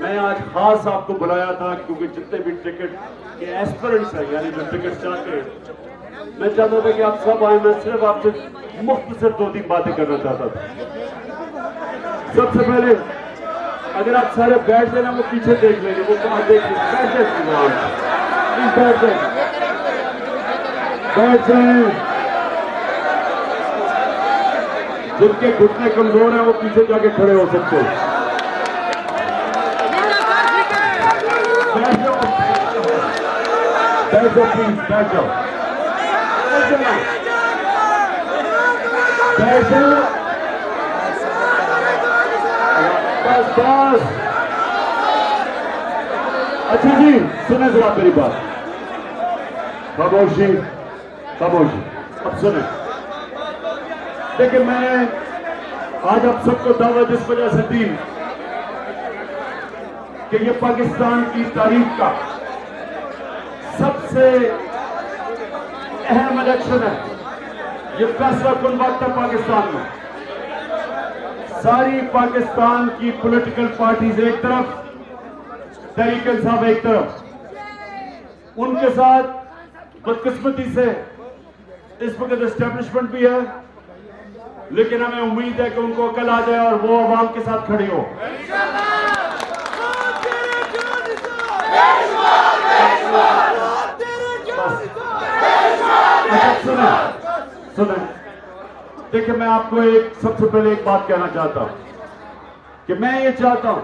मैं आज खास आपको बुलाया था क्योंकि जितने भी टिकट के एस्पिरेंट्स हैं, यानी जो टिकट चाहते हैं, मैं चाहता था कि आप सब आए। मैं सिर्फ आपसे मुख्तसर 2-3 बातें करना चाहता था। सबसे पहले अगर आप सारे बैठ लेना, वो पीछे देख लेंगे, वो कहाँ देख लेंगे, बैठ जाए, जिनके घुटने कमजोर हैं वो पीछे जाके खड़े हो सकते हैं। बैठ जाओ प्लीज, बैठ जाओ, बैठ जाओ, बस बस। अच्छा जी, सुने जरा मेरी बात, खामोशी खामोशी, अब सुने। देखिए, मैंने आज आप सबको दावत इस वजह से दी कि ये पाकिस्तान की तारीख का सबसे अहम इलेक्शन है। ये फैसला कुन वक्त है पाकिस्तान में। सारी पाकिस्तान की पॉलिटिकल पार्टीज एक तरफ, तहरीक इंसाफ एक तरफ, उनके साथ बदकिस्मती से इस वक्त एस्टेब्लिशमेंट भी है, लेकिन हमें उम्मीद है कि उनको अकल आ जाए और वो अवाम के साथ खड़ी हो। अच्छा सुने, देखिए, मैं आपको सबसे पहले एक बात कहना चाहता हूं कि मैं ये चाहता हूं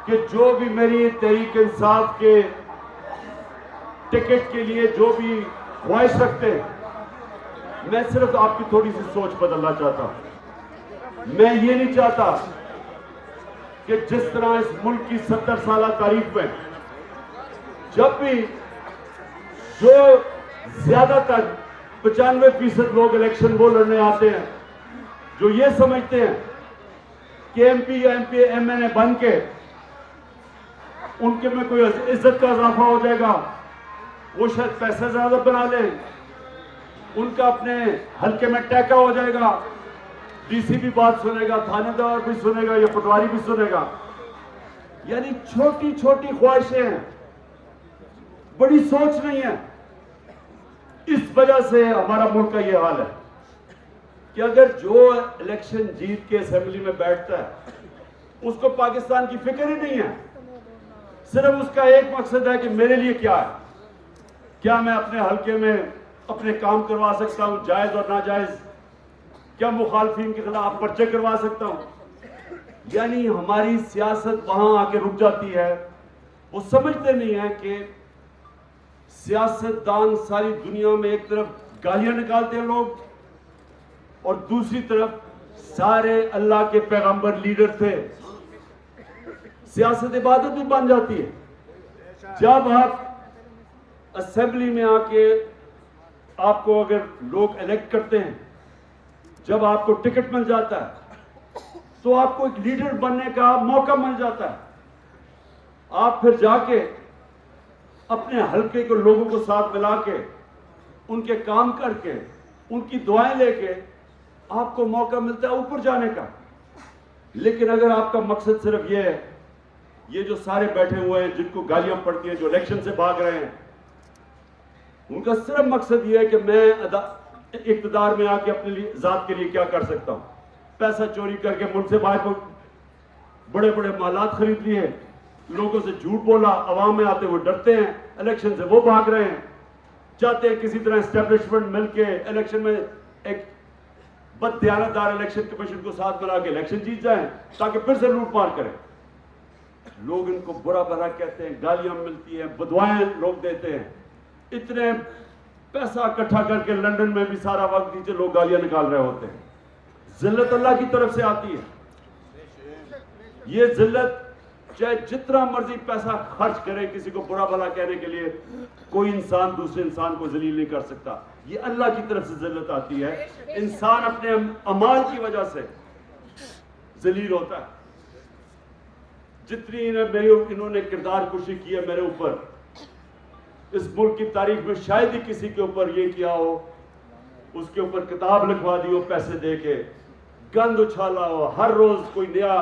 कि जो भी मेरी तहरीक इंसाफ के टिकट के लिए जो भी ख्वाहिश रखते हैं, मैं सिर्फ आपकी थोड़ी सी सोच बदलना चाहता हूं। मैं ये नहीं चाहता कि जिस तरह इस मुल्क की 70 साल तारीख में जब भी जो ज्यादातर 95% लोग इलेक्शन वो लड़ने आते हैं जो ये समझते हैं कि एमपी या एमएनए बन के उनके में कोई इज्जत का इजाफा हो जाएगा, वो शायद पैसे ज्यादा बना ले, उनका अपने हल्के में टैका हो जाएगा, डीसी भी बात सुनेगा, थानेदार भी सुनेगा, या पटवारी भी सुनेगा। यानी छोटी छोटी ख्वाहिशें हैं, बड़ी सोच नहीं है। इस वजह से हमारा मुल्क का यह हाल है कि अगर जो इलेक्शन जीत के असेंबली में बैठता है उसको पाकिस्तान की फिक्र ही नहीं है। सिर्फ उसका एक मकसद है कि मेरे लिए क्या है, क्या मैं अपने हल्के में अपने काम करवा सकता हूं, जायज और नाजायज, क्या मुखालफिन के खिलाफ पर्चे करवा सकता हूं। यानी हमारी सियासत वहां आके रुक जाती है। वो समझते नहीं है कि सियासतदान सारी दुनिया में एक तरफ गालियां निकालते हैं लोग, और दूसरी तरफ सारे अल्लाह के पैगंबर लीडर थे। सियासत इबादत भी बन जाती है। जब आप असेंबली में आके आपको अगर लोग इलेक्ट करते हैं, जब आपको टिकट मिल जाता है, तो आपको एक लीडर बनने का मौका मिल जाता है। आप फिर जाके अपने हल्के को लोगों को साथ मिला के, उनके काम करके, उनकी दुआएं लेके आपको मौका मिलता है ऊपर जाने का। लेकिन अगर आपका मकसद सिर्फ ये है, ये जो सारे बैठे हुए हैं जिनको गालियां पड़ती हैं, जो इलेक्शन से भाग रहे हैं, उनका सिर्फ मकसद ये है कि मैं इक़्तिदार में आके अपने लिए जात के लिए क्या कर सकता हूं। पैसा चोरी करके मुल्क से बाहर को बड़े बड़े मालात खरीद लिए, लोगों से झूठ बोला, अवाम में आते हुए डरते हैं, इलेक्शन से वो भाग रहे हैं, चाहते हैं किसी तरह एस्टेब्लिशमेंट मिलके इलेक्शन में एक बददियानतदार इलेक्शन कमीशन को साथ मिला के इलेक्शन जीत जाएं ताकि फिर से लूटमार करें। लोग इनको बुरा भला कहते हैं, गालियां मिलती हैं, बदवाएं लोग देते हैं। इतने पैसा इकट्ठा करके लंदन में भी सारा वक्त नीचे लोग गालियां निकाल रहे होते हैं। जिल्लत अल्लाह की तरफ से आती है। ये जिल्लत चाहे जितना मर्जी पैसा खर्च करे किसी को बुरा भला कहने के लिए, कोई इंसान दूसरे इंसान को जलील नहीं कर सकता। ये अल्लाह की तरफ से जिल्लत आती है। इंसान अपने अमाल की वजह से जलील होता है। जितनी इन्होंने किरदार कुशी की है मेरे ऊपर, इस मुल्क की तारीख में शायद ही किसी के ऊपर ये किया हो, उसके ऊपर किताब लिखवा दी हो पैसे दे के, गंद उछाला हो, हर रोज कोई नया।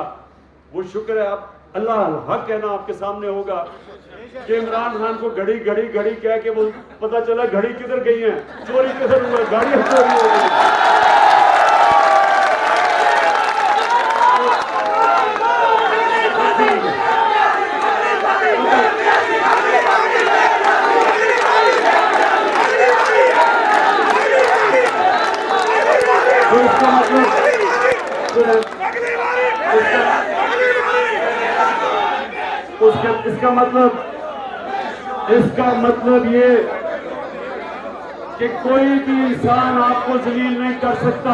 वो शुक्र है अब अल्लाह हक है ना आपके सामने होगा कि इमरान खान को घड़ी घड़ी घड़ी कह के वो पता चला घड़ी किधर गई है, चोरी किधर हुआ, गाड़ी चोरी हो गई। तो इसका मतलब इसका मतलब ये कि कोई भी इंसान आपको जलील नहीं कर सकता।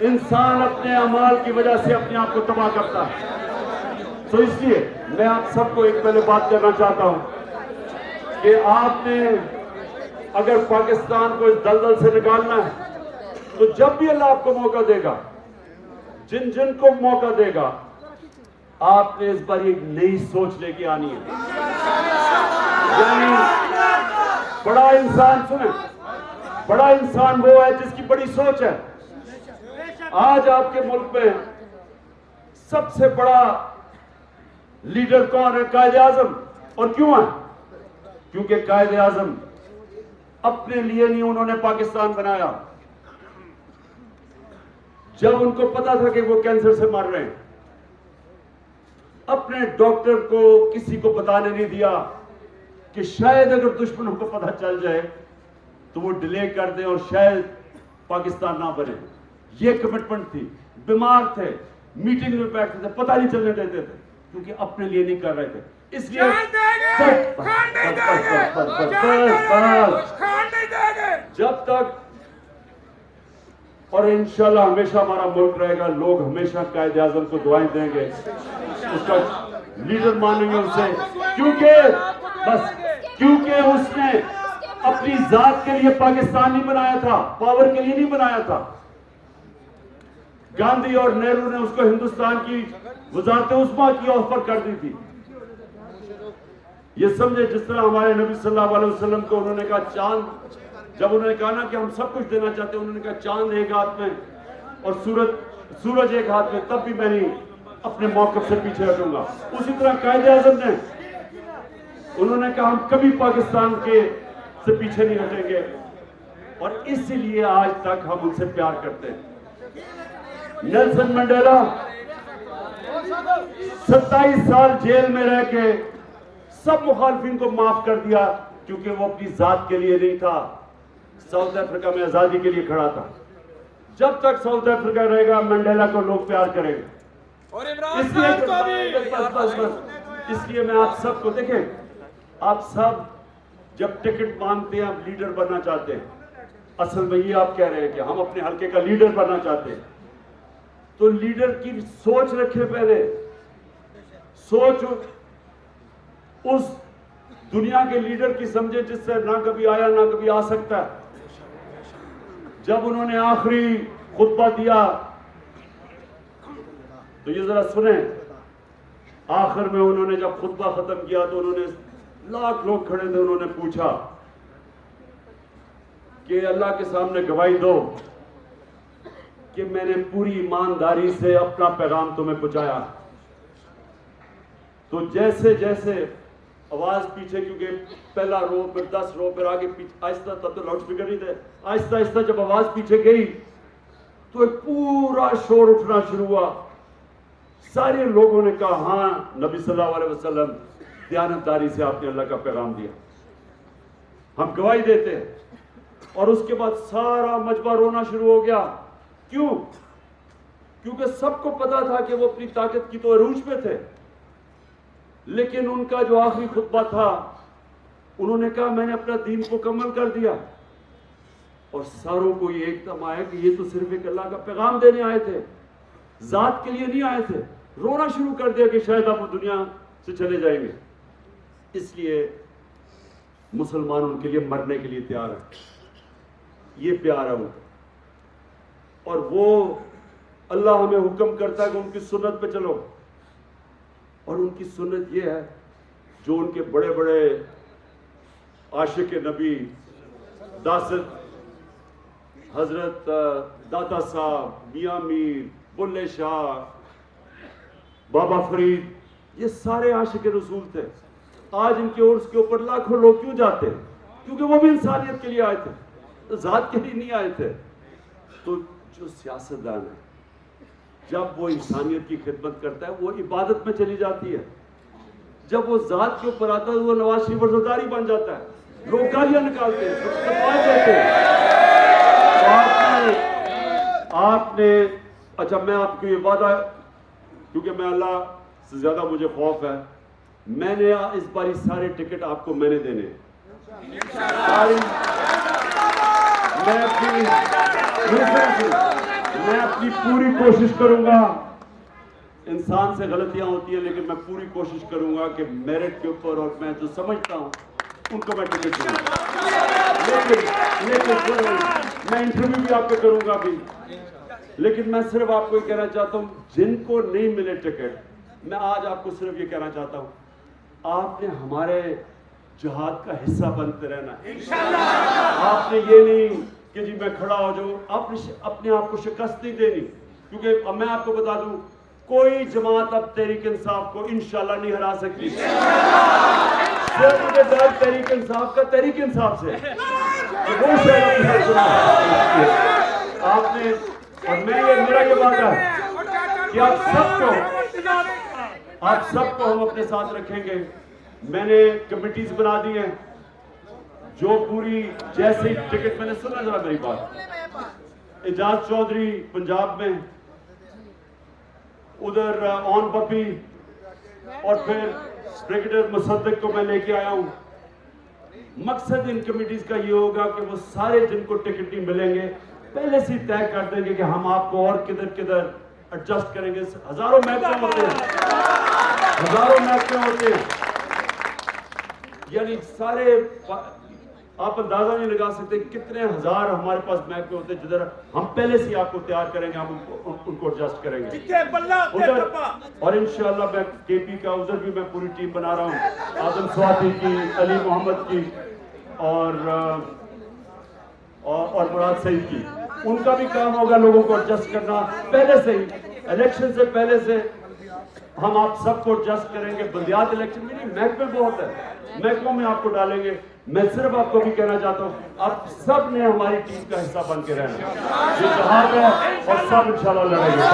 इंसान अपने अमाल की वजह से अपने आप को तबाह करता है। तो इसलिए मैं आप सबको एक पहले बात करना चाहता हूं कि आपने अगर पाकिस्तान को इस दलदल से निकालना है तो जब भी अल्लाह आपको मौका देगा, जिन जिन को मौका देगा, आपने इस बार एक नई सोच लेके आनी है। यानी बड़ा इंसान, सुने, बड़ा इंसान वो है जिसकी बड़ी सोच है। आज आपके मुल्क में सबसे बड़ा लीडर कौन है? कायदे आजम। और क्यों है? क्योंकि कायदे आजम अपने लिए नहीं उन्होंने पाकिस्तान बनाया। जब उनको पता था कि वो कैंसर से मर रहे हैं, अपने डॉक्टर को किसी को बताने नहीं दिया कि शायद अगर दुश्मनों को पता चल जाए तो वो डिले कर दें और शायद पाकिस्तान ना बने। ये कमिटमेंट थी। बीमार थे, मीटिंग में बैठते थे, पता नहीं चलने देते थे, क्योंकि अपने लिए नहीं कर रहे थे। इसलिए जब तक, और इंशाल्लाह हमेशा हमारा मुल्क रहेगा, लोग हमेशा कायदे आजम को दुआएं देंगे, उसका लीडर मानेंगे उसे, क्योंकि उसने अपनी जात के लिए पाकिस्तान नहीं बनाया था, पावर के लिए नहीं बनाया था। गांधी और नेहरू ने उसको हिंदुस्तान की वजारत उस्मा की ऑफर कर दी थी। ये समझे, जिस तरह हमारे नबी सल्लल्लाहु अलैहि वसल्लम को उन्होंने कहा चांद, जब उन्होंने कहा ना कि हम सब कुछ देना चाहते हैं, उन्होंने कहा चांद एक हाथ में और सूरज एक हाथ में, तब भी मैं नहीं अपने मौकफ से पीछे हटूंगा। उसी तरह कायदे आजम ने, उन्होंने कहा हम कभी पाकिस्तान के से पीछे नहीं हटेंगे, और इसीलिए आज तक हम उनसे प्यार करते हैं। नेल्सन मंडेला 27 साल जेल में रह के सब मुखालफिन को माफ कर दिया, क्योंकि वो अपनी जात के लिए नहीं था, साउथ अफ्रीका में आजादी के लिए खड़ा था। जब तक साउथ अफ्रीका रहेगा, मंडेला को लोग प्यार करेंगे। और इमरान खान को भी। इसलिए मैं आप सबको, देखें, आप सब जब टिकट मांगते हैं, आप लीडर बनना चाहते हैं, असल में ये आप कह रहे हैं कि हम अपने हल्के का लीडर बनना चाहते हैं, तो लीडर की सोच रखे। पहले सोच उस दुनिया के लीडर की समझे जिससे ना कभी आया ना कभी आ सकता। जब उन्होंने आखिरी खुतबा दिया तो ये जरा सुने, आखिर में उन्होंने जब खुतबा खत्म किया तो उन्होंने, लाख लोग खड़े थे, उन्होंने पूछा कि अल्लाह के सामने गवाही दो कि मैंने पूरी ईमानदारी से अपना पैगाम तुम्हें पहुंचाया। तो जैसे जैसे आवाज पीछे, क्योंकि पहला रो, फिर 10 रो, फिर आगे पीछे, आहिस्ता, तब तो लाउड स्पीकर नहीं थे, आहिस्ता आहिस्ता जब आवाज पीछे गई तो एक पूरा शोर उठना शुरू हुआ। सारे लोगों ने कहा, हाँ नबी सल्लल्लाहु अलैहि वसल्लम, दयानतदारी से आपने अल्लाह का पैगाम दिया, हम गवाही देते हैं। और उसके बाद सारा मजमा रोना शुरू हो गया। क्यों? क्योंकि सबको पता था कि वो अपनी ताकत की तो अरूज पे थे, लेकिन उनका जो आखिरी खुतबा था, उन्होंने कहा मैंने अपना दीन मुकम्मल कर दिया। और सारों को ये एकदम आया कि ये तो सिर्फ एक अल्लाह का पैगाम देने आए थे, जात के लिए नहीं आए थे। रोना शुरू कर दिया कि शायद आप दुनिया से चले जाएंगे। इसलिए मुसलमान उनके लिए मरने के लिए तैयार है। ये प्यार है उनका। और वो अल्लाह हमें हुक्म करता है कि उनकी सुन्नत पे चलो। और उनकी सुन्नत ये है जो उनके बड़े बड़े आशिक नबी दासत हजरत दाता साहब, मियां मीर, बुल्ले शाह, बाबा फरीद, ये सारे आशिक रसूल थे। आज इनके उर्स के ऊपर लाखों लोग क्यों जाते हैं? क्योंकि वो भी इंसानियत के लिए आए थे, तो जात के लिए नहीं आए थे। तो जो सियासतदान है, जब वो इंसानियत की खिदमत करता है, वो इबादत में चली जाती है। जब वो जात के ऊपर आता है, वो नवाज शरीफ वज़ीर बन जाता है, लोग गालियां निकालते हैं, कहते हैं। तो आपने अच्छा, मैं आपको ये वादा, क्योंकि मैं अल्लाह से ज्यादा मुझे खौफ है, मैंने इस बार सारे टिकट आपको मैंने देने हैं। मैं अपनी पूरी कोशिश करूंगा। इंसान से गलतियां होती है, लेकिन मैं पूरी कोशिश करूंगा कि मेरिट के ऊपर और मैं जो समझता हूं उनको मैं टिकट दूंगा। लेकिन मैं इंटरव्यू भी आपको करूंगा अभी, लेकिन मैं सिर्फ आपको ये कहना चाहता हूं, जिनको नहीं मिले टिकट, मैं आज आपको सिर्फ ये कहना चाहता हूं, आपने हमारे जिहाद का हिस्सा बनते रहना। आपने ये नहीं कि जी मैं खड़ा हो जाऊं, आपने अपने आप को शिकस्त नहीं देनी। क्योंकि अब मैं आपको बता दूं, कोई जमात अब तहरीक इंसाफ को इंशाल्लाह नहीं हरा सकती। सिर्फ मुझे डर तहरीक इंसाफ का, तहरीक इंसाफ से वो शायद आपने, और मेरा ये वादा है कि आप सबको हम अपने साथ रखेंगे। मैंने कमिटीज बना दी हैं, जो पूरी, जैसे टिकट, मैंने सुना जरा मेरी बात, एजाज चौधरी पंजाब में, उधर ऑन पपी, और फिर ब्रिगेडियर मुसद्दिक को मैं लेके आया हूं। मकसद इन कमिटीज का ये होगा कि वो सारे जिनको टिकट नहीं मिलेंगे पहले से तय कर देंगे कि हम आपको और किधर किधर एडजस्ट करेंगे। हजारों महकमे होते हैं, यानी सारे, आप अंदाजा नहीं लगा सकते कितने हजार हमारे पास महकमे होते हैं, जिधर हम पहले से आपको तैयार करेंगे, हम उनको एडजस्ट करेंगे उधर। और इंशाल्लाह मैं केपी का उधर भी मैं पूरी टीम बना रहा हूँ, आजम स्वाति की, अली मोहम्मद की, और मुराद सईद की। उनका भी काम होगा लोगों को एडजस्ट करना। पहले से ही, इलेक्शन से पहले से हम आप सबको एडजस्ट करेंगे। बंदियात इलेक्शन में नहीं, महकमे बहुत है, महकमों में आपको डालेंगे। मैं सिर्फ आपको भी कहना चाहता हूँ, आप सब ने हमारी टीम का हिस्सा बन के रहना। ये जहाज है और सब इंशाल्लाह लड़ेंगे।